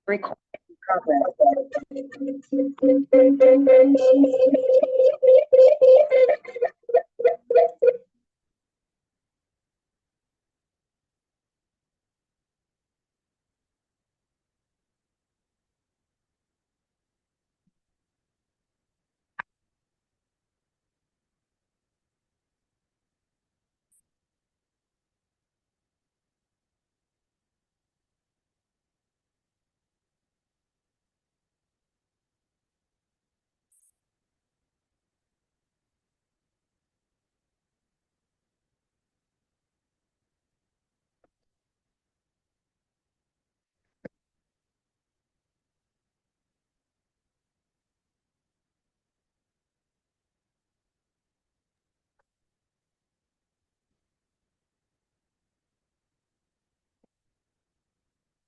Recording progress.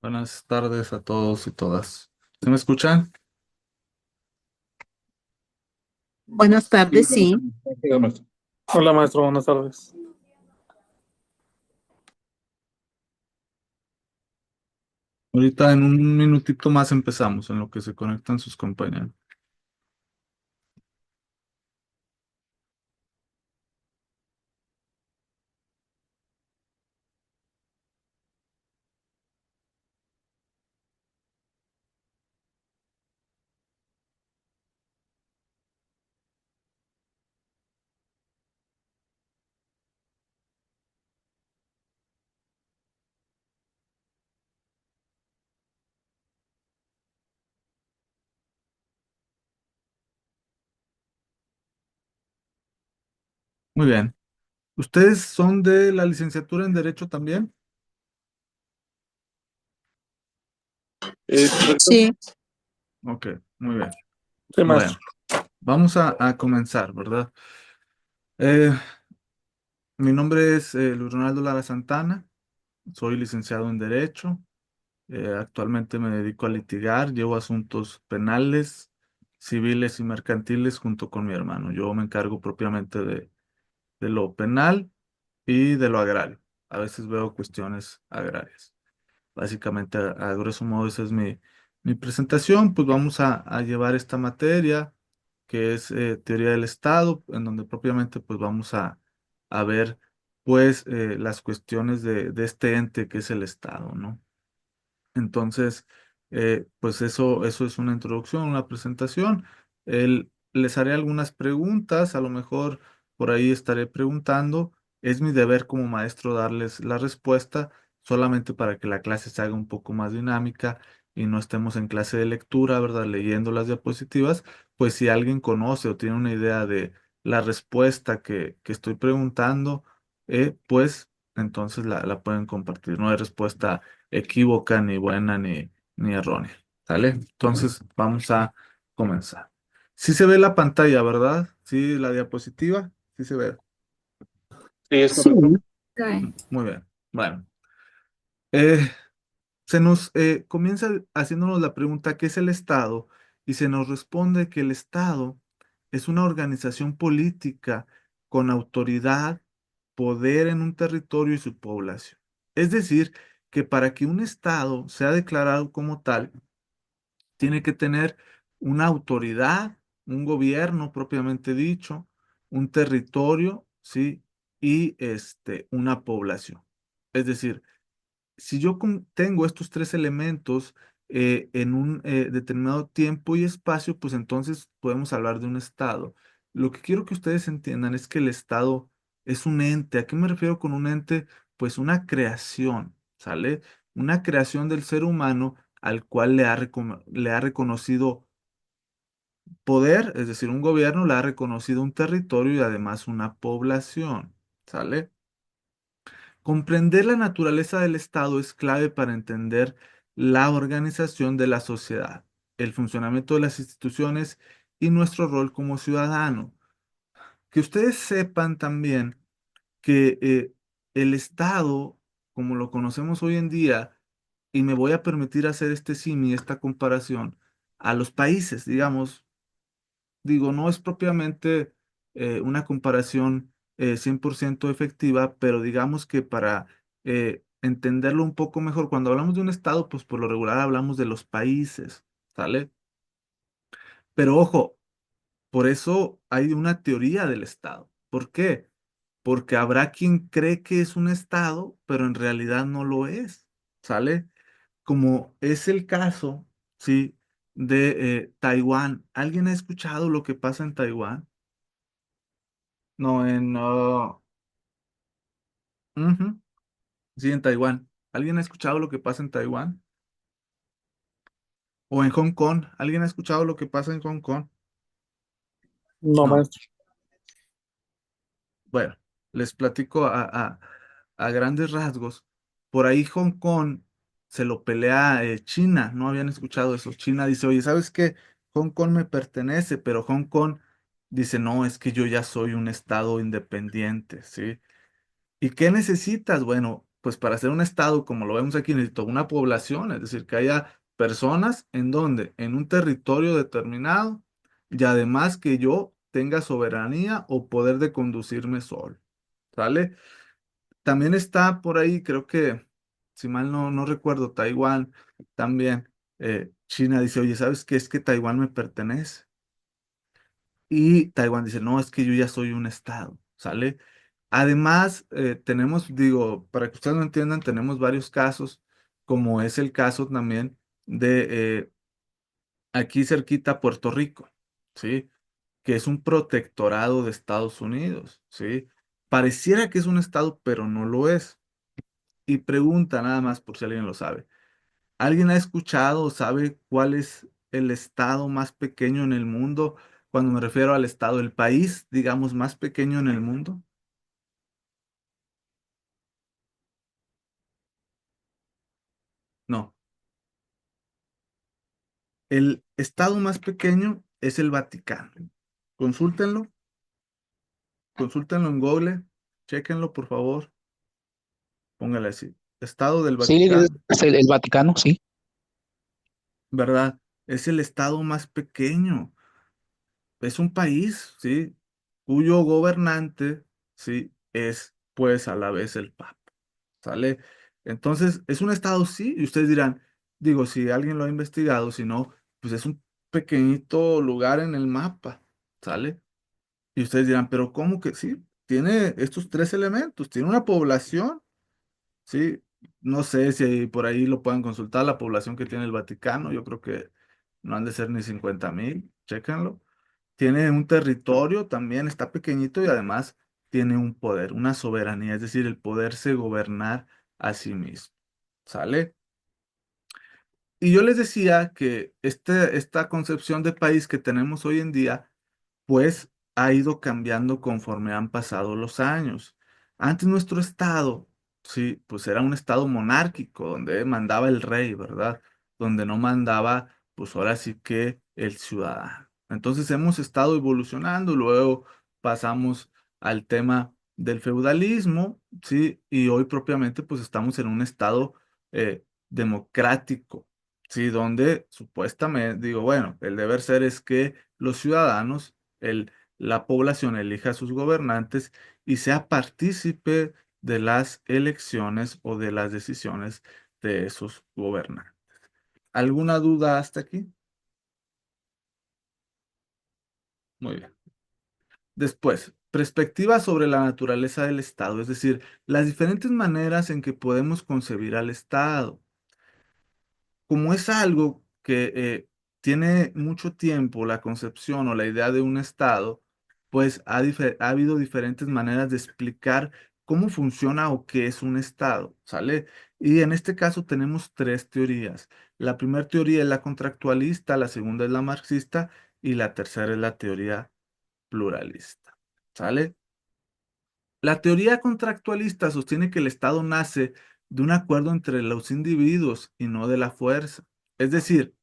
Buenas tardes a todos y todas. ¿Se me escuchan? Buenas tardes, sí. Hola, maestro. Hola, maestro, buenas tardes. Ahorita en un minutito más empezamos, en lo que se conectan sus compañeros. Muy bien. ¿Ustedes son de la licenciatura en Derecho también? Correcto. Sí, Ok, muy bien. Sí, maestro. Bueno, vamos a comenzar, ¿verdad? Eh, Mi nombre es Luis Ronaldo Lara Santana, soy licenciado en Derecho. Actualmente me dedico a litigar, llevo asuntos penales, civiles y mercantiles junto con mi hermano. Yo me encargo propiamente de lo penal y de lo agrario. A veces veo cuestiones agrarias. Básicamente, a grosso modo, esa es mi presentación. Pues vamos a llevar esta materia que es teoría del Estado, en donde propiamente pues vamos a ver pues las cuestiones de este ente que es el Estado, ¿no? Entonces, pues eso es una introducción, una presentación. Les haré algunas preguntas, a lo mejor por ahí estaré preguntando. Es mi deber como maestro darles la respuesta, solamente para que la clase se haga un poco más dinámica y no estemos en clase de lectura, ¿verdad? Leyendo las diapositivas. Pues si alguien conoce o tiene una idea de la respuesta que estoy preguntando, pues entonces la pueden compartir. No hay respuesta equívoca, ni buena, ni errónea. ¿Sale? Entonces vamos a comenzar. Sí se ve la pantalla, ¿verdad? Sí, la diapositiva. Sí se ve. Sí, es sí. correcto. Muy bien. Bueno, eh, se nos comienza haciéndonos la pregunta, ¿qué es el Estado? Y se nos responde que el Estado es una organización política con autoridad, poder en un territorio y su población. Es decir, que para que un Estado sea declarado como tal, tiene que tener una autoridad, un gobierno propiamente dicho, un territorio, ¿sí? Y una población. Es decir, si yo tengo estos tres elementos en un determinado tiempo y espacio, pues entonces podemos hablar de un estado. Lo que quiero que ustedes entiendan es que el estado es un ente. ¿A qué me refiero con un ente? Pues una creación, ¿sale? Una creación del ser humano al cual le ha reconocido poder, es decir, un gobierno le ha reconocido un territorio y además una población, ¿sale? Comprender la naturaleza del Estado es clave para entender la organización de la sociedad, el funcionamiento de las instituciones y nuestro rol como ciudadano. Que ustedes sepan también que el Estado, como lo conocemos hoy en día, y me voy a permitir hacer este esta comparación, a los países, digamos, digo, no es propiamente una comparación 100% efectiva, pero digamos que para entenderlo un poco mejor. Cuando hablamos de un estado, pues por lo regular hablamos de los países, ¿sale? Pero ojo, por eso hay una teoría del estado. ¿Por qué? Porque habrá quien cree que es un estado, pero en realidad no lo es, ¿sale? Como es el caso, ¿sí? De Taiwán. ¿Alguien ha escuchado lo que pasa en Taiwán? No, ujú, sí, en Taiwán. ¿Alguien ha escuchado lo que pasa en Taiwán? ¿O en Hong Kong? ¿Alguien ha escuchado lo que pasa en Hong Kong? No, No. maestro. Bueno, les platico a grandes rasgos. Por ahí Hong Kong se lo pelea China. ¿No habían escuchado eso? China dice, oye, ¿sabes qué? Hong Kong me pertenece, pero Hong Kong dice, no, es que yo ya soy un estado independiente, ¿sí? ¿Y qué necesitas? Bueno, pues para ser un estado, como lo vemos aquí, necesito una población, es decir, que haya personas en donde, en un territorio determinado, y además que yo tenga soberanía o poder de conducirme solo, ¿sale? También está por ahí, creo que, si mal no recuerdo, Taiwán también. China dice, oye, ¿sabes qué? Es que Taiwán me pertenece. Y Taiwán dice, no, es que yo ya soy un estado, ¿sale? Además, tenemos, digo, para que ustedes lo entiendan, tenemos varios casos, como es el caso también de aquí cerquita Puerto Rico, ¿sí? Que es un protectorado de Estados Unidos, ¿sí? Pareciera que es un estado, pero no lo es. Y pregunta nada más por si alguien lo sabe. ¿Alguien ha escuchado o sabe cuál es el estado más pequeño en el mundo? Cuando me refiero al estado, el país, digamos, más pequeño en el mundo. No. El estado más pequeño es el Vaticano. Consúltenlo, consúltenlo en Google, chéquenlo por favor, póngale así. Estado del Sí, Vaticano, es el Vaticano, sí. ¿verdad? Es el estado más pequeño. Es un país, ¿sí? Cuyo gobernante, ¿sí? Es pues a la vez el Papa, ¿sale? Entonces, es un estado, sí, y ustedes dirán, digo, si alguien lo ha investigado, si no, pues es un pequeñito lugar en el mapa, ¿sale? Y ustedes dirán, pero ¿cómo que sí? Tiene estos tres elementos, tiene una población, ¿sí? No sé si por ahí lo pueden consultar, la población que tiene el Vaticano, yo creo que no han de ser ni 50,000, chéquenlo. Tiene un territorio, también está pequeñito y además tiene un poder, una soberanía, es decir, el poderse gobernar a sí mismo, ¿sale? Y yo les decía que esta concepción de país que tenemos hoy en día, pues ha ido cambiando conforme han pasado los años. Antes nuestro estado, sí, pues era un estado monárquico, donde mandaba el rey, ¿verdad? Donde no mandaba, pues ahora sí que el ciudadano. Entonces hemos estado evolucionando, luego pasamos al tema del feudalismo, sí, y hoy propiamente pues estamos en un estado democrático, sí, donde supuestamente, digo, bueno, el deber ser es que los ciudadanos, la población elija a sus gobernantes y sea partícipe de las elecciones o de las decisiones de esos gobernantes. ¿Alguna duda hasta aquí? Muy bien. Después, perspectiva sobre la naturaleza del Estado, es decir, las diferentes maneras en que podemos concebir al Estado. Como es algo que tiene mucho tiempo, la concepción o la idea de un estado, pues ha habido diferentes maneras de explicar cómo funciona o qué es un estado, ¿sale? Y en este caso tenemos tres teorías. La primera teoría es la contractualista, la segunda es la marxista y la tercera es la teoría pluralista, ¿sale? La teoría contractualista sostiene que el Estado nace de un acuerdo entre los individuos y no de la fuerza. Es decir,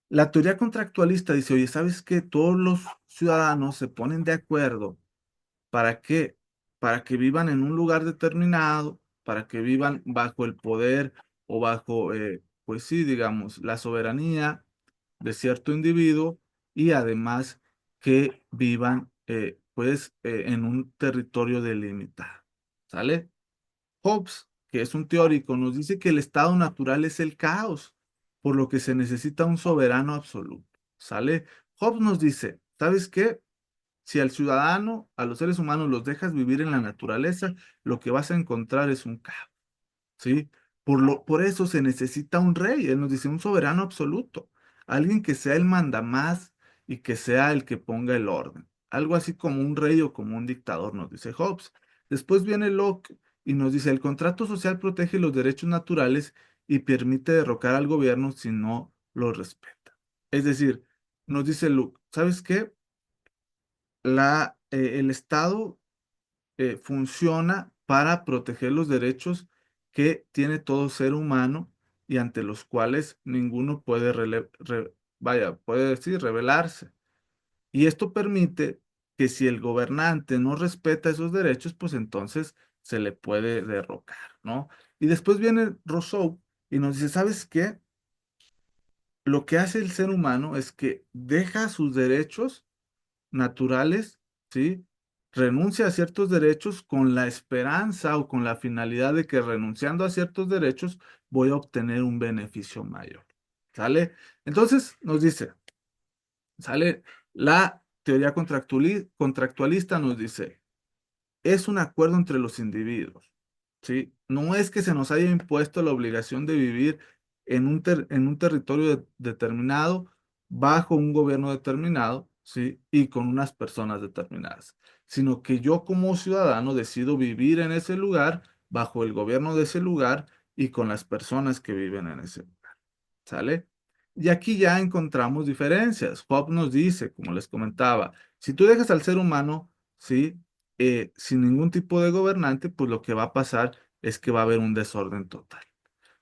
la teoría contractualista dice, oye, ¿sabes qué? Todos los ciudadanos se ponen de acuerdo. ¿Para qué? Para que vivan en un lugar determinado, para que vivan bajo el poder o bajo, pues sí, digamos, la soberanía de cierto individuo y además que vivan, pues, en un territorio delimitado. ¿Sale? Hobbes, que es un teórico, nos dice que el estado natural es el caos, por lo que se necesita un soberano absoluto. ¿Sale? Hobbes nos dice, ¿sabes qué? Si al ciudadano, a los seres humanos los dejas vivir en la naturaleza, lo que vas a encontrar es un caos. ¿Sí? Por eso se necesita un rey, él nos dice un soberano absoluto, alguien que sea el mandamás y que sea el que ponga el orden, algo así como un rey o como un dictador, nos dice Hobbes. Después viene Locke y nos dice, el contrato social protege los derechos naturales y permite derrocar al gobierno si no lo respeta. Es decir, nos dice Locke, ¿sabes qué? El Estado funciona para proteger los derechos que tiene todo ser humano y ante los cuales ninguno puede, puede decir, rebelarse. Y esto permite que si el gobernante no respeta esos derechos, pues entonces se le puede derrocar, ¿no? Y después viene Rousseau y nos dice, ¿sabes qué? Lo que hace el ser humano es que deja sus derechos naturales, ¿sí? Renuncia a ciertos derechos con la esperanza o con la finalidad de que renunciando a ciertos derechos voy a obtener un beneficio mayor. ¿Sale? Entonces nos dice, sale la teoría contractualista, nos dice, es un acuerdo entre los individuos, ¿sí? No es que se nos haya impuesto la obligación de vivir en un territorio determinado, bajo un gobierno determinado, ¿sí? Y con unas personas determinadas, sino que yo como ciudadano decido vivir en ese lugar, bajo el gobierno de ese lugar y con las personas que viven en ese lugar. ¿Sale? Y aquí ya encontramos diferencias. Hobbes nos dice, como les comentaba, si tú dejas al ser humano, ¿sí? Sin ningún tipo de gobernante, pues lo que va a pasar es que va a haber un desorden total.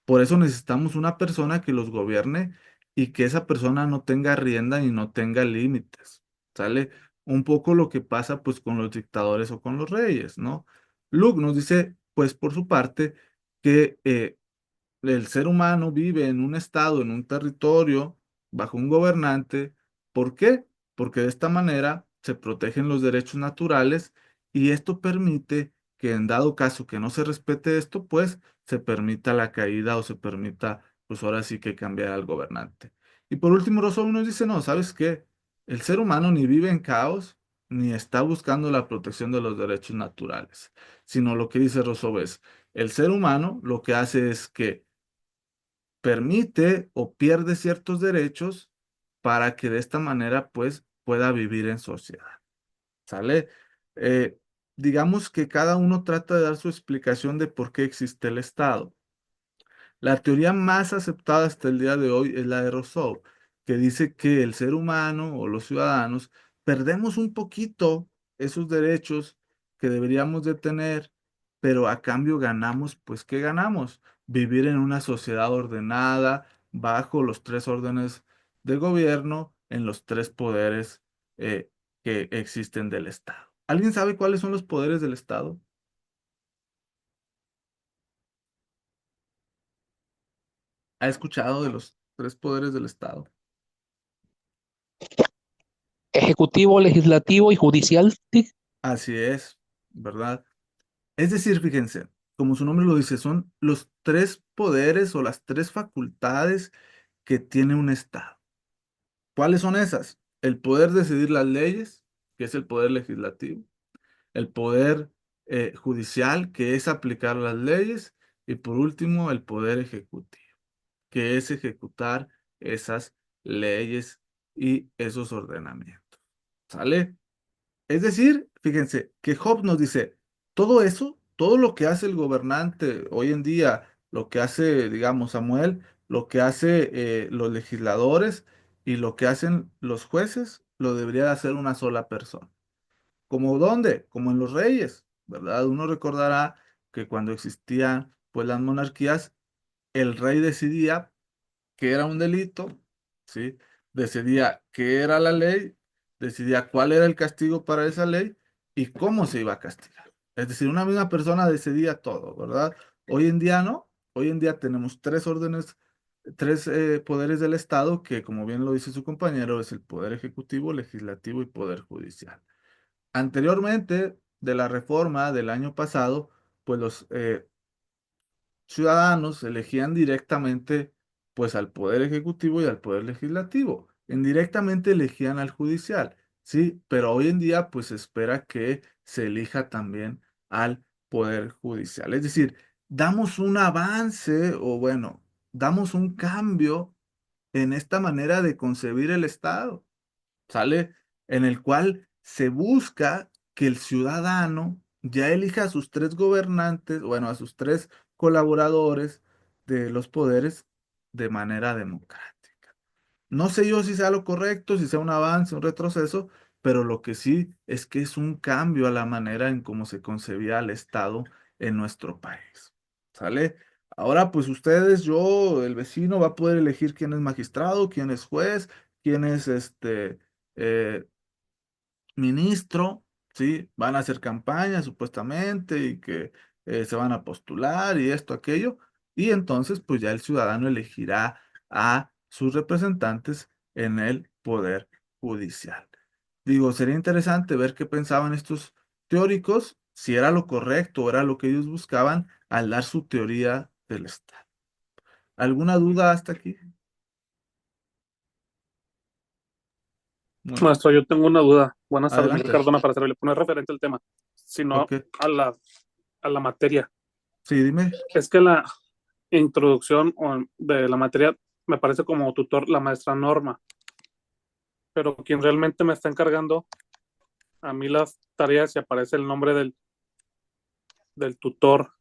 Por eso necesitamos una persona que los gobierne y que esa persona no tenga rienda y no tenga límites. ¿Sale? Un poco lo que pasa pues con los dictadores o con los reyes, ¿no? Luke nos dice, pues por su parte, que el ser humano vive en un estado, en un territorio, bajo un gobernante. ¿Por qué? Porque de esta manera se protegen los derechos naturales y esto permite que en dado caso que no se respete esto, pues se permita la caída o se permita, pues ahora sí que cambiar al gobernante. Y por último, Rousseau nos dice, no, ¿sabes qué? El ser humano ni vive en caos, ni está buscando la protección de los derechos naturales, sino lo que dice Rousseau es, el ser humano lo que hace es que permite o pierde ciertos derechos para que de esta manera pues pueda vivir en sociedad. ¿Sale? Eh, digamos que cada uno trata de dar su explicación de por qué existe el Estado. La teoría más aceptada hasta el día de hoy es la de Rousseau, que dice que el ser humano o los ciudadanos perdemos un poquito esos derechos que deberíamos de tener, pero a cambio ganamos, pues ¿qué ganamos? Vivir en una sociedad ordenada, bajo los tres órdenes de gobierno, en los tres poderes eh, que existen del Estado. ¿Alguien sabe cuáles son los poderes del Estado? ¿Ha escuchado de los tres poderes del Estado? Ejecutivo, legislativo y judicial. Sí. Así es, ¿verdad? Es decir, fíjense, como su nombre lo dice, son los tres poderes o las tres facultades que tiene un Estado. ¿Cuáles son esas? El poder decidir las leyes, que es el poder legislativo, el poder judicial, que es aplicar las leyes, y por último, el poder ejecutivo, que es ejecutar esas leyes y esos ordenamientos. ¿Sale? Es decir, fíjense, que Hobbes nos dice, todo eso, todo lo que hace el gobernante hoy en día, lo que hace, digamos, Samuel, lo que hace los legisladores y lo que hacen los jueces, lo debería de hacer una sola persona. ¿Como dónde? Como en los reyes, ¿verdad? Uno recordará que cuando existían, pues, las monarquías, el rey decidía qué era un delito, ¿sí? Decidía qué era la ley, decidía cuál era el castigo para esa ley y cómo se iba a castigar. Es decir, una misma persona decidía todo, ¿verdad? Hoy en día no. Hoy en día tenemos tres órdenes, tres poderes del Estado que, como bien lo dice su compañero, es el poder ejecutivo, legislativo y poder judicial. Anteriormente de la reforma del año pasado, pues ciudadanos elegían directamente pues al poder ejecutivo y al poder legislativo. Indirectamente elegían al judicial, sí, pero hoy en día pues se espera que se elija también al poder judicial. Es decir, damos un avance o bueno, damos un cambio en esta manera de concebir el Estado, ¿sale? En el cual se busca que el ciudadano ya elija a sus tres gobernantes, bueno, a sus tres colaboradores de los poderes de manera democrática. No sé yo si sea lo correcto, si sea un avance, un retroceso, pero lo que sí es que es un cambio a la manera en cómo se concebía el Estado en nuestro país. ¿Sale? Ahora, pues ustedes, yo, el vecino, va a poder elegir quién es magistrado, quién es juez, quién es eh, ministro, ¿sí? Van a hacer campaña supuestamente y que se van a postular y esto, aquello, y entonces pues ya el ciudadano elegirá a sus representantes en el poder judicial. Digo, sería interesante ver qué pensaban estos teóricos, si era lo correcto o era lo que ellos buscaban al dar su teoría del Estado. ¿Alguna duda hasta aquí? Muy bien. Maestro, yo tengo una duda. Buenas tardes, Miguel Adelante. Cardona, para servirle. No es referente al tema, sino Ok. a la materia. Sí, dime. Es que la introducción de la materia me parece como tutor la maestra Norma, pero quien realmente me está encargando a mí las tareas y aparece el nombre del tutor,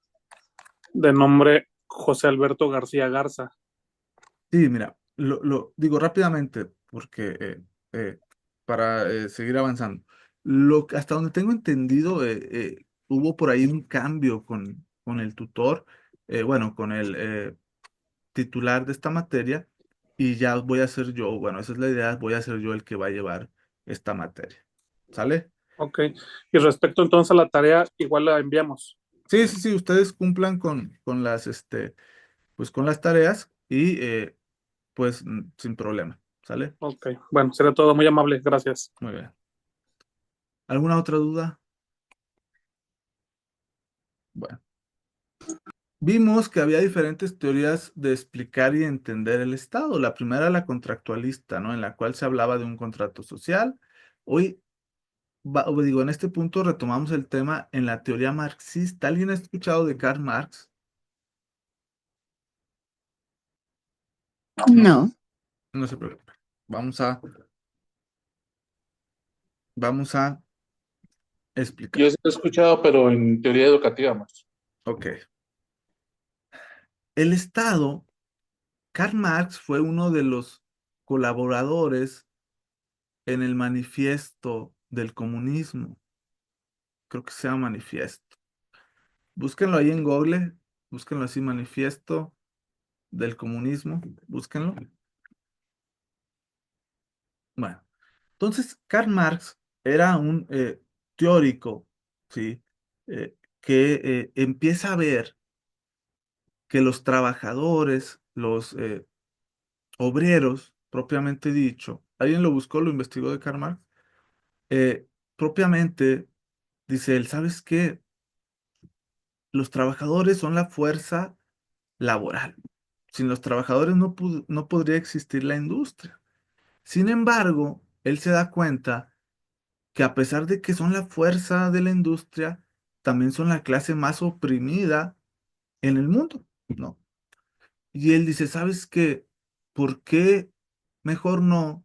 de nombre José Alberto García Garza. Sí, mira, lo digo rápidamente porque para seguir avanzando. Hasta donde tengo entendido, hubo por ahí un cambio con el tutor, bueno, con el titular de esta materia, y ya voy a ser yo, bueno, esa es la idea, voy a ser yo el que va a llevar esta materia. ¿Sale? Ok. Y respecto entonces a la tarea, igual la enviamos. Sí, sí, sí, ustedes cumplan con las, pues con las tareas y pues sin problema. ¿Sale? Ok. Bueno, será todo muy amable. Gracias. Muy bien. ¿Alguna otra duda? Bueno, vimos que había diferentes teorías de explicar y entender el Estado. La primera, la contractualista, ¿no? En la cual se hablaba de un contrato social. Hoy, o digo, en este punto retomamos el tema en la teoría marxista. ¿Alguien ha escuchado de Karl Marx? No, No. no se preocupe. Vamos a, vamos a Yo explicar. sí lo he escuchado, pero en teoría educativa más. Ok. El Estado, Karl Marx fue uno de los colaboradores en el manifiesto del comunismo. Creo que se llama manifiesto. Búsquenlo ahí en Google, búsquenlo así, manifiesto del comunismo, búsquenlo. Bueno, entonces Karl Marx era un teórico, ¿sí? Que empieza a ver que los trabajadores, los obreros, propiamente dicho, alguien lo buscó, lo investigó de Karl Marx, propiamente dice él, ¿sabes qué? Los trabajadores son la fuerza laboral. Sin los trabajadores no podría existir la industria. Sin embargo, él se da cuenta que a pesar de que son la fuerza de la industria, también son la clase más oprimida en el mundo, ¿no? Y él dice, ¿sabes qué? ¿Por qué mejor no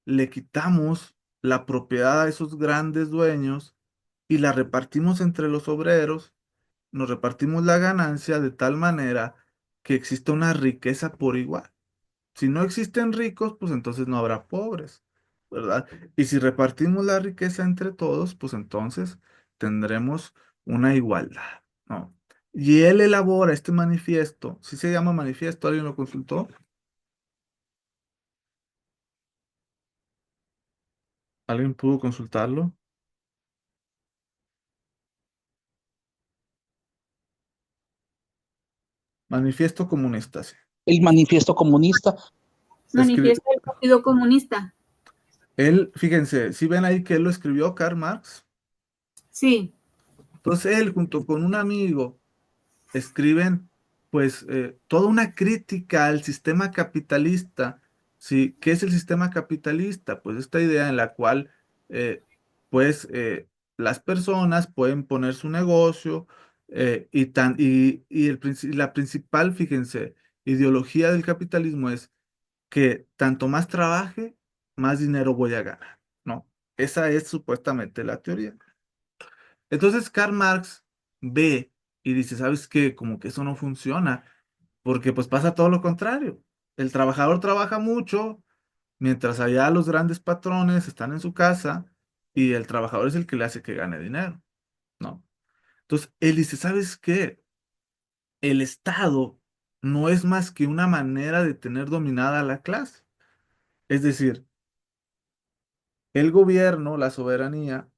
le quitamos la propiedad a esos grandes dueños y la repartimos entre los obreros? Nos repartimos la ganancia de tal manera que exista una riqueza por igual. Si no existen ricos, pues entonces no habrá pobres, ¿verdad? Y si repartimos la riqueza entre todos, pues entonces tendremos una igualdad, ¿no? Y él elabora este manifiesto, ¿sí se llama manifiesto? ¿Alguien lo consultó? ¿Alguien pudo consultarlo? Manifiesto comunista, sí. El manifiesto comunista. Se escribe, Manifiesto del Partido Comunista. él, fíjense, si ven ahí que él lo escribió, Karl Marx, Sí, entonces él junto con un amigo escriben pues toda una crítica al sistema capitalista. ¿Sí? ¿Qué es el sistema capitalista? Pues esta idea en la cual eh, pues las personas pueden poner su negocio y la principal, fíjense, ideología del capitalismo es que tanto más trabaje, más dinero voy a ganar, ¿no? Esa es supuestamente la teoría. Entonces Karl Marx ve y dice, ¿sabes qué? Como que eso no funciona, porque pues pasa todo lo contrario. El trabajador trabaja mucho, mientras allá los grandes patrones están en su casa y el trabajador es el que le hace que gane dinero, ¿no? Entonces él dice, ¿sabes qué? El Estado no es más que una manera de tener dominada a la clase. Es decir, el gobierno, la soberanía,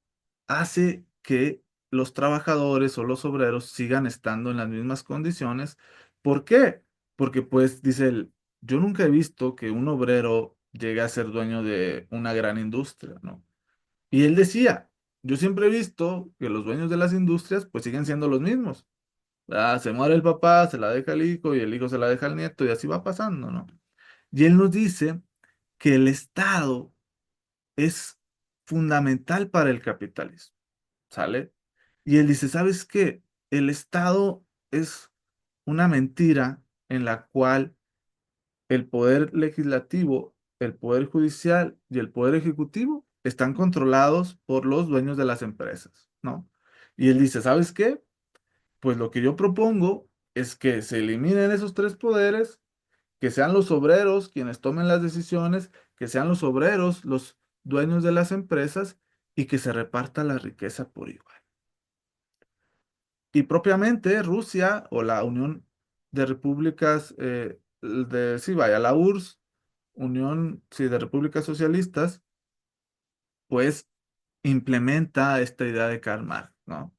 hace que los trabajadores o los obreros sigan estando en las mismas condiciones. ¿Por qué? Porque pues dice él, yo nunca he visto que un obrero llegue a ser dueño de una gran industria, ¿no? Y él decía, yo siempre he visto que los dueños de las industrias pues siguen siendo los mismos. Se muere el papá, se la deja el hijo y el hijo se la deja al nieto y así va pasando, ¿no? Y él nos dice que el Estado es fundamental para el capitalismo, ¿sale? Y él dice, ¿sabes qué? El Estado es una mentira en la cual el poder legislativo, el poder judicial y el poder ejecutivo están controlados por los dueños de las empresas, ¿no? Y él dice, ¿sabes qué? Pues lo que yo propongo es que se eliminen esos tres poderes, que sean los obreros quienes tomen las decisiones, que sean los obreros los dueños de las empresas y que se reparta la riqueza por igual. Y propiamente Rusia o la Unión de Repúblicas sí, vaya, la URSS, Unión, sí, de Repúblicas Socialistas, pues implementa esta idea de Karl Marx, ¿no?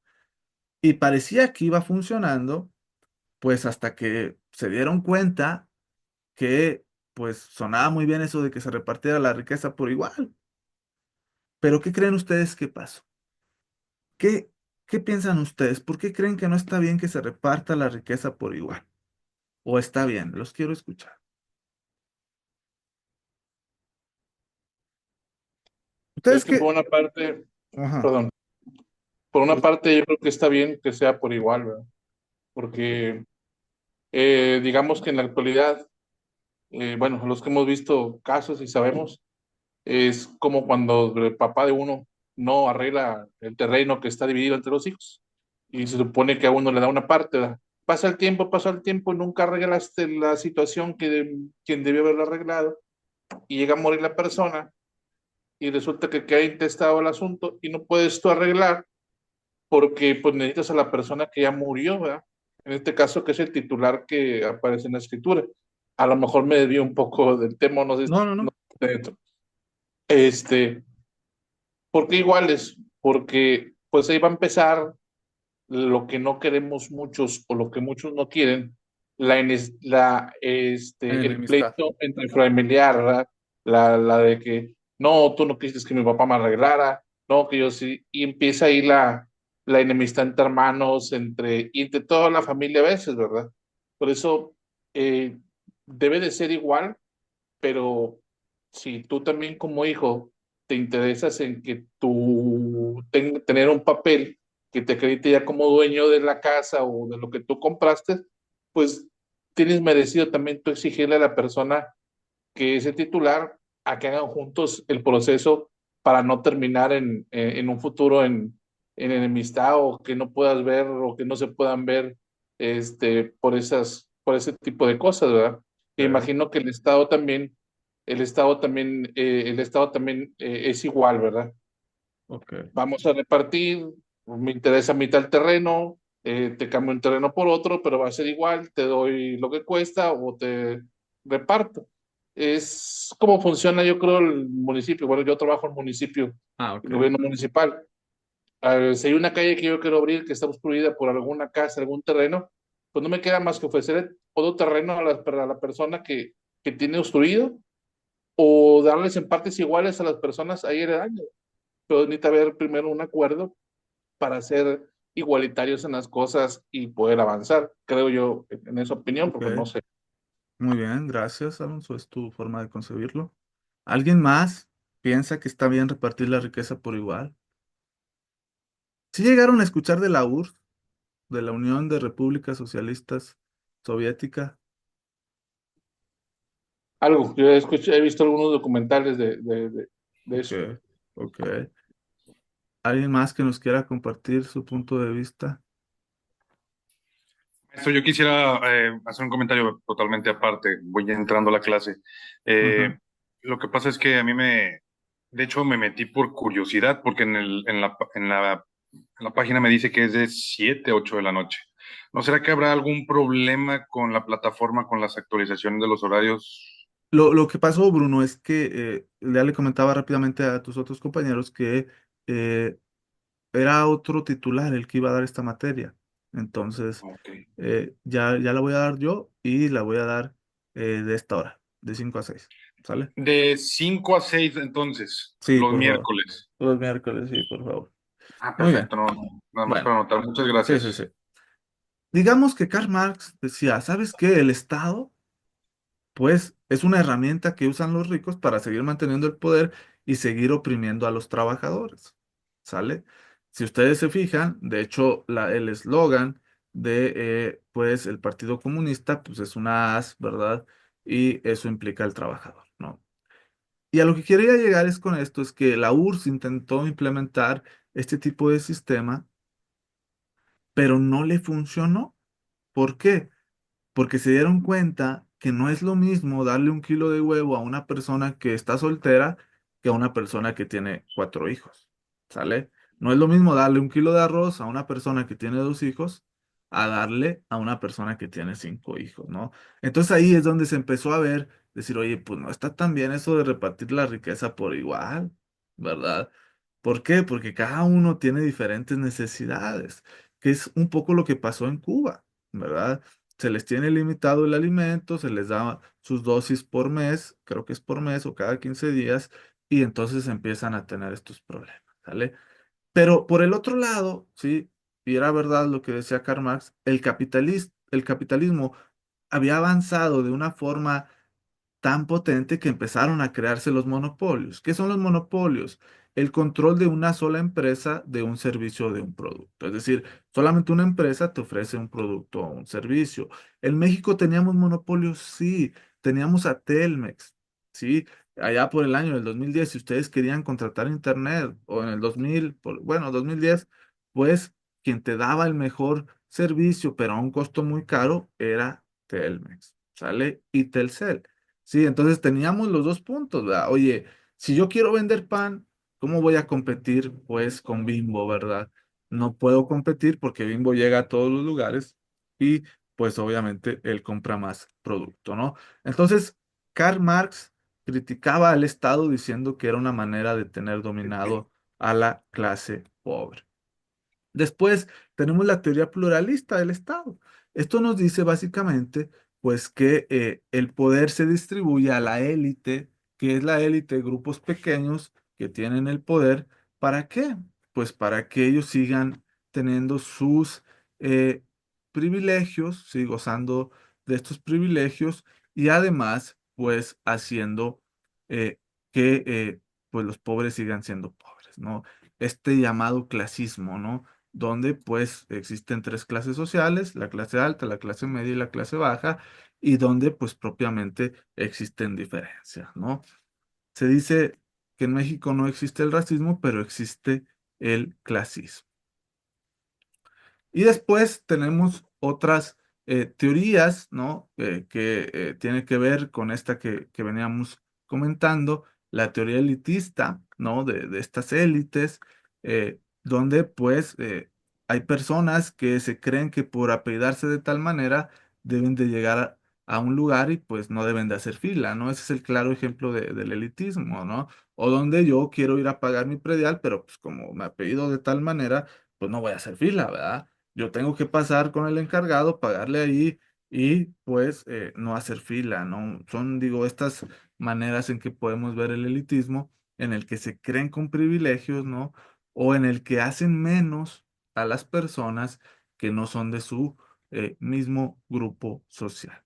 Y parecía que iba funcionando, pues hasta que se dieron cuenta que, pues sonaba muy bien eso de que se repartiera la riqueza por igual. Pero ¿qué creen ustedes que pasó? ¿Qué, qué piensan ustedes? ¿Por qué creen que no está bien que se reparta la riqueza por igual? ¿O está bien? Los quiero escuchar. Es ¿Ustedes que por qué? una parte, Ajá. perdón, por una parte yo creo que está bien que sea por igual, ¿verdad? Porque digamos que en la actualidad, bueno, los que hemos visto casos y sabemos, es como cuando el papá de uno no arregla el terreno que está dividido entre los hijos y se supone que a uno le da una parte, ¿verdad? Pasa el tiempo y nunca arreglaste la situación quien debió haberlo arreglado y llega a morir la persona y resulta que queda intestado el asunto y no puedes tú arreglar porque pues necesitas a la persona que ya murió, ¿verdad? En este caso que es el titular que aparece en la escritura. A lo mejor me desvío un poco del tema, no sé, No, no, no no. sé dentro. Este, ¿Por qué iguales? Porque pues ahí va a empezar lo que no queremos muchos o lo que muchos no quieren, el Enemistad. pleito entre familiar, ¿verdad? La de que no, tú no quisiste que mi papá me arreglara, no, que yo sí, y empieza ahí la enemistad entre hermanos, y entre toda la familia a veces, ¿verdad? Por eso eh, debe de ser igual, pero si tú también como hijo te interesas en que tener un papel que te acredite ya como dueño de la casa o de lo que tú compraste, pues tienes merecido también tú exigirle a la persona que es el titular a que hagan juntos el proceso para no terminar en un futuro en enemistad o que no puedas ver o que no se puedan ver por ese tipo de cosas, ¿verdad? E Ok, imagino que el Estado también es igual, ¿verdad? ok. Vamos a repartir, me interesa mitad el terreno, te cambio un terreno por otro, pero va a ser igual, te doy lo que cuesta o te reparto. Es como funciona, yo creo, el municipio. Bueno, yo trabajo en municipio, Ah, el ok. gobierno municipal. Si hay una calle que yo quiero abrir que está obstruida por alguna casa, algún terreno, pues no me queda más que ofrecer todo terreno a la persona que tiene obstruido o darles en partes iguales a las personas ahí heredando. Pero necesita haber primero un acuerdo para hacer igualitarios en las cosas y poder avanzar, creo yo, en esa opinión, porque no Ok, sé. muy bien, gracias, Alonso, es tu forma de concebirlo. ¿Alguien más piensa que está bien repartir la riqueza por igual? ¿Sí llegaron a escuchar de la URSS, de la Unión de Repúblicas Socialistas Soviética? Algo, yo he visto algunos documentales de Ok, eso. ok. ¿Alguien más que nos quiera compartir su punto de vista? Maestro, yo quisiera hacer un comentario totalmente aparte. Voy entrando a la clase. Ajá. Lo que pasa es que de hecho, me metí por curiosidad, porque en la página me dice que es de 7 a 8 de la noche. ¿No será que habrá algún problema con la plataforma, con las actualizaciones de los horarios? Lo que pasó, Bruno, es que ya le comentaba rápidamente a tus otros compañeros que eh, era otro titular el que iba a dar esta materia. Entonces, Ok. ya la voy a dar yo y la voy a dar de esta hora, de 5 a 6. ¿Sale? De 5 a 6 entonces, Sí, los por favor. miércoles. Los miércoles, sí, por favor. Ah, Muy bien. perfecto, nada más Bueno, para anotar. Muchas sí, sí, sí. gracias. Digamos que Karl Marx decía, ¿sabes qué? El Estado pues es una herramienta que usan los ricos para seguir manteniendo el poder y seguir oprimiendo a los trabajadores. ¿Sale? Si ustedes se fijan, de hecho, el eslogan de pues el Partido Comunista pues es una as, ¿verdad? Y eso implica al trabajador, ¿no? Y a lo que quería llegar es con esto, es que la URSS intentó implementar este tipo de sistema, pero no le funcionó. ¿Por qué? Porque se dieron cuenta que no es lo mismo darle 1 kilo de huevo a una persona que está soltera que a una persona que tiene 4 hijos, ¿sale? No es lo mismo darle 1 kilo de arroz a una persona que tiene 2 hijos a darle a una persona que tiene 5 hijos, ¿no? Entonces ahí es donde se empezó a ver, decir, oye, pues no está tan bien eso de repartir la riqueza por igual, ¿verdad? ¿Por qué? Porque cada uno tiene diferentes necesidades, que es un poco lo que pasó en Cuba, ¿verdad? Se les tiene limitado el alimento, se les da sus dosis por mes, creo que es por mes o cada 15 días, y entonces empiezan a tener estos problemas, ¿sale? Pero por el otro lado, sí, y era verdad lo que decía Karl Marx, el capitalismo había avanzado de una forma tan potente que empezaron a crearse los monopolios. ¿Qué son los monopolios? El control de una sola empresa de un servicio o de un producto. Es decir, solamente una empresa te ofrece un producto o un servicio. En México teníamos monopolios, sí, teníamos a Telmex, sí, allá por el año del 2010, si ustedes querían contratar internet o en el 2000, bueno, 2010, pues quien te daba el mejor servicio, pero a un costo muy caro, era Telmex, ¿sale? Y Telcel. Sí, entonces teníamos los dos puntos, ¿verdad? Oye, si yo quiero vender pan, ¿cómo voy a competir pues con Bimbo, verdad? No puedo competir porque Bimbo llega a todos los lugares y pues obviamente él compra más producto, ¿no? Entonces, Karl Marx criticaba al Estado diciendo que era una manera de tener dominado a la clase pobre. Después tenemos la teoría pluralista del Estado. Esto nos dice básicamente, pues, que el poder se distribuye a la élite, que es la élite, grupos pequeños que tienen el poder. ¿Para qué? Pues para que ellos sigan teniendo sus eh, privilegios, sí, gozando de estos privilegios y además, pues, haciendo que pues los pobres sigan siendo pobres, ¿no? Este llamado clasismo, ¿no? Donde pues existen tres clases sociales, la clase alta, la clase media y la clase baja, y donde pues propiamente existen diferencias, ¿no? Se dice que en México no existe el racismo, pero existe el clasismo. Y después tenemos otras teorías, ¿no? Que tienen que ver con esta que veníamos comentando, la teoría elitista, ¿no? De estas élites, donde pues hay personas que se creen que por apellidarse de tal manera deben de llegar a un lugar y pues no deben de hacer fila, ¿no? Ese es el claro ejemplo del elitismo, ¿no? O donde yo quiero ir a pagar mi predial, pero pues como me apellido de tal manera, pues no voy a hacer fila, ¿verdad? Yo tengo que pasar con el encargado, pagarle ahí y pues no hacer fila, ¿no? Son, digo, estas maneras en que podemos ver el elitismo, en el que se creen con privilegios, ¿no? O en el que hacen menos a las personas que no son de su mismo grupo social.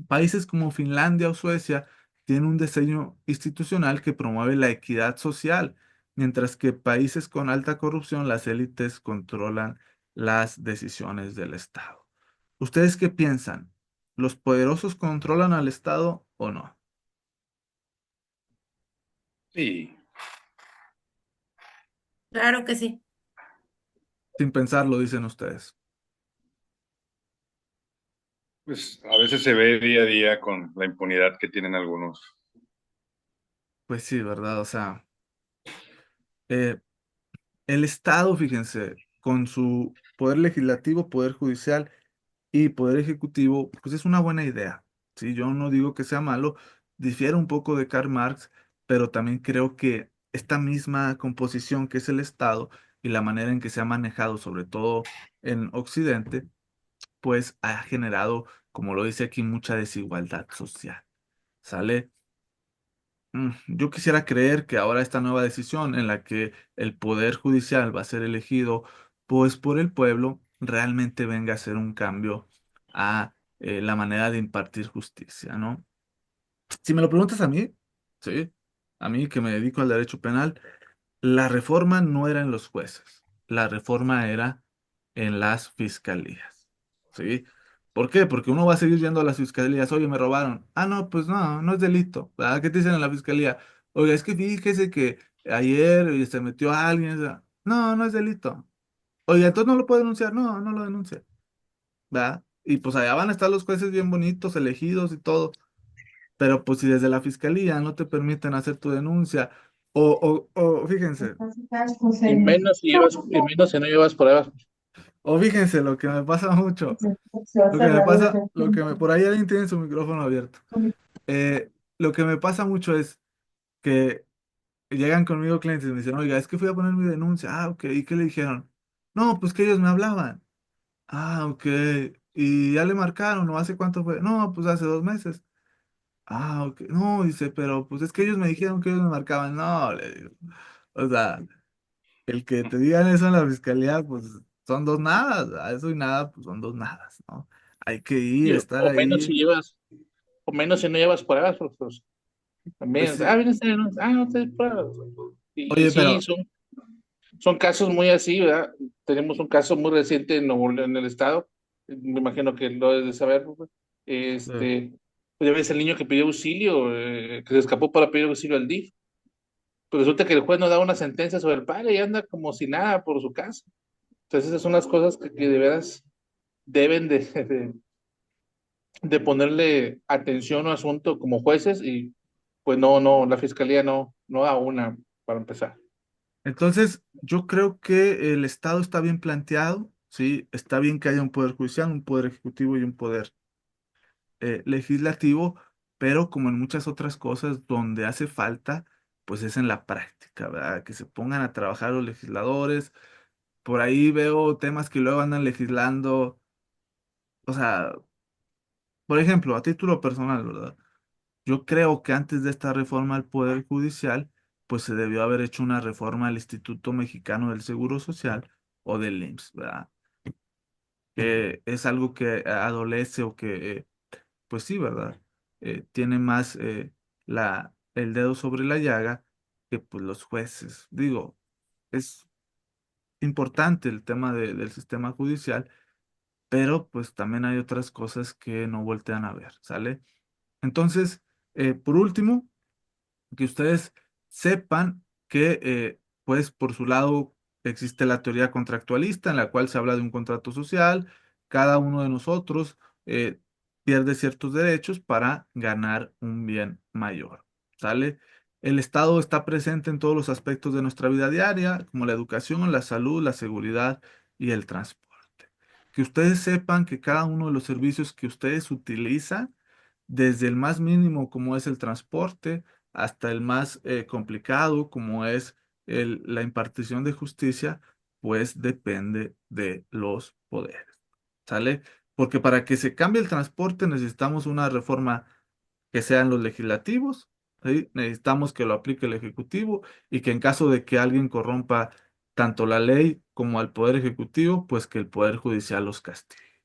Países como Finlandia o Suecia tienen un diseño institucional que promueve la equidad social, mientras que países con alta corrupción, las élites controlan las decisiones del Estado. ¿Ustedes qué piensan? ¿Los poderosos controlan al Estado o no? Sí, Claro que sí. Sin pensarlo, dicen ustedes. pues a veces se ve día a día con la impunidad que tienen algunos. Pues sí, ¿verdad? O sea, eh, el Estado, fíjense, con su poder legislativo, poder judicial y poder ejecutivo, pues es una buena idea. Sí, yo no digo que sea malo, difiere un poco de Karl Marx, pero también creo que esta misma composición que es el Estado y la manera en que se ha manejado, sobre todo en Occidente, pues ha generado, como lo dice aquí, mucha desigualdad social. ¿Sale? Yo quisiera creer que ahora esta nueva decisión en la que el poder judicial va a ser elegido pues por el pueblo realmente venga a ser un cambio a la manera de impartir justicia, ¿no? Si me lo preguntas a mí, sí, a mí que me dedico al derecho penal, la reforma no era en los jueces, la reforma era en las fiscalías, ¿sí? ¿Por qué? Porque uno va a seguir yendo a las fiscalías, oye, me robaron. Ah, no, pues no, no es delito. ¿Verdad? ¿Qué te dicen en la fiscalía? Oiga, es que fíjese que ayer se metió alguien. O sea, no, no es delito. Oiga, entonces no lo puedo denunciar. No, no lo denuncia. ¿Verdad? Y pues allá van a estar los jueces bien bonitos, elegidos y todo. Pero pues si desde la fiscalía no te permiten hacer tu denuncia, o fíjense, Y menos si no llevas pruebas. o fíjense lo que me pasa mucho, lo que me pasa, por ahí alguien tiene su micrófono abierto. Lo que me pasa mucho es que llegan conmigo clientes y me dicen, oiga, es que fui a poner mi denuncia. Ah, ok, ¿y qué le dijeron? No, pues que ellos me hablaban. Ah, ok, ¿y ya le marcaron? ¿No hace cuánto fue? No, pues hace 2 meses. Ah, ok. No, dice, pero pues es que ellos me dijeron que ellos me marcaban. No, le digo. O sea, el que te digan eso en la fiscalía, pues son dos nadas. A eso y nada, pues son dos nadas, ¿no? Hay que ir, estar O menos si ahí. llevas, o menos si no llevas pruebas, pues Pues también, sí. viene esta denuncia, no tienes pruebas. Y Oye, sí, pero, son casos muy así, ¿verdad? Tenemos un caso muy reciente en Nuevo León, en el estado, me imagino que lo debes de saber, ¿no? Este, pues ya ves el niño que pidió auxilio, que se escapó para pedir auxilio al DIF, pero resulta que el juez no da una sentencia sobre el padre y anda como si nada por su casa. Entonces esas son las cosas que de veras deben de ponerle atención o asunto como jueces y pues no, la fiscalía no da una para empezar. entonces, yo creo que el Estado está bien planteado, ¿sí? Está bien que haya un poder judicial, un poder ejecutivo y un poder legislativo, pero como en muchas otras cosas donde hace falta, pues es en la práctica, ¿verdad? Que se pongan a trabajar los legisladores. Por ahí veo temas que luego andan legislando, o sea, por ejemplo, a título personal, ¿verdad? Yo creo que antes de esta reforma al Poder Judicial, pues se debió haber hecho una reforma al Instituto Mexicano del Seguro Social o del IMSS, ¿verdad? Que es algo que adolece o que, pues sí, ¿verdad? Tiene más el dedo sobre la llaga que pues los jueces. Digo, es importante el tema del sistema judicial, pero pues también hay otras cosas que no voltean a ver, ¿sale? Entonces, por último, que ustedes sepan que, pues, por su lado existe la teoría contractualista en la cual se habla de un contrato social. Cada uno de nosotros pierde ciertos derechos para ganar un bien mayor. ¿Sale? El Estado está presente en todos los aspectos de nuestra vida diaria, como la educación, la salud, la seguridad y el transporte. Que ustedes sepan que cada uno de los servicios que ustedes utilizan, desde el más mínimo como es el transporte, hasta el más complicado, como es la impartición de justicia, pues depende de los poderes. ¿Sale? Porque para que se cambie el transporte necesitamos una reforma que sean los legislativos, ¿sí? Necesitamos que lo aplique el ejecutivo y que en caso de que alguien corrompa tanto la ley como al Poder Ejecutivo, pues que el Poder Judicial los castigue.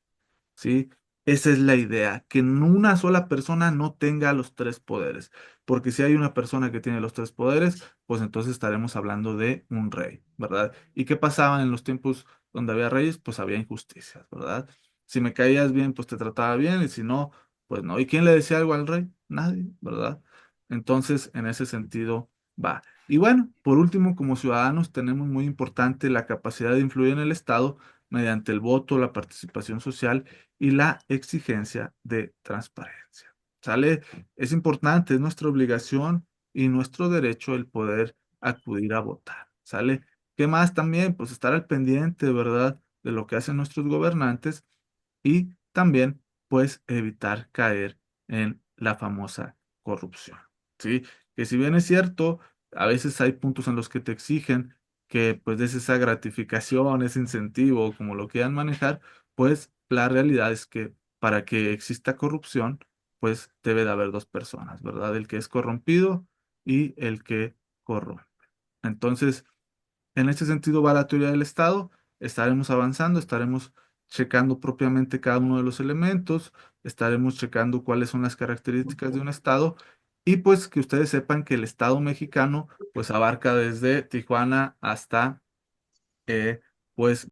¿Sí? Esa es la idea, que una sola persona no tenga los tres poderes, porque si hay una persona que tiene los tres poderes, pues entonces estaremos hablando de un rey, ¿verdad? ¿Y qué pasaba en los tiempos donde había reyes? Pues había injusticias, ¿verdad? Si me caías bien, pues te trataba bien, y si no, pues no. ¿Y quién le decía algo al rey? Nadie, ¿verdad? Entonces, en ese sentido, va. Y bueno, por último, como ciudadanos tenemos muy importante la capacidad de influir en el Estado mediante el voto, la participación social y la exigencia de transparencia. ¿Sale? Es importante, es nuestra obligación y nuestro derecho el poder acudir a votar. ¿Sale? ¿Qué más también? Pues estar al pendiente, ¿verdad? De lo que hacen nuestros gobernantes y también, pues, evitar caer en la famosa corrupción. ¿Sí? Que si bien es cierto, a veces hay puntos en los que te exigen que pues des esa gratificación, ese incentivo, como lo quieran manejar, pues la realidad es que para que exista corrupción, pues debe de haber dos personas, ¿verdad? El que es corrompido y el que corrompe. Entonces, en este sentido va la teoría del Estado, estaremos avanzando, estaremos checando propiamente cada uno de los elementos, estaremos checando cuáles son las características de un Estado y pues que ustedes sepan que el Estado mexicano pues abarca desde Tijuana hasta eh, pues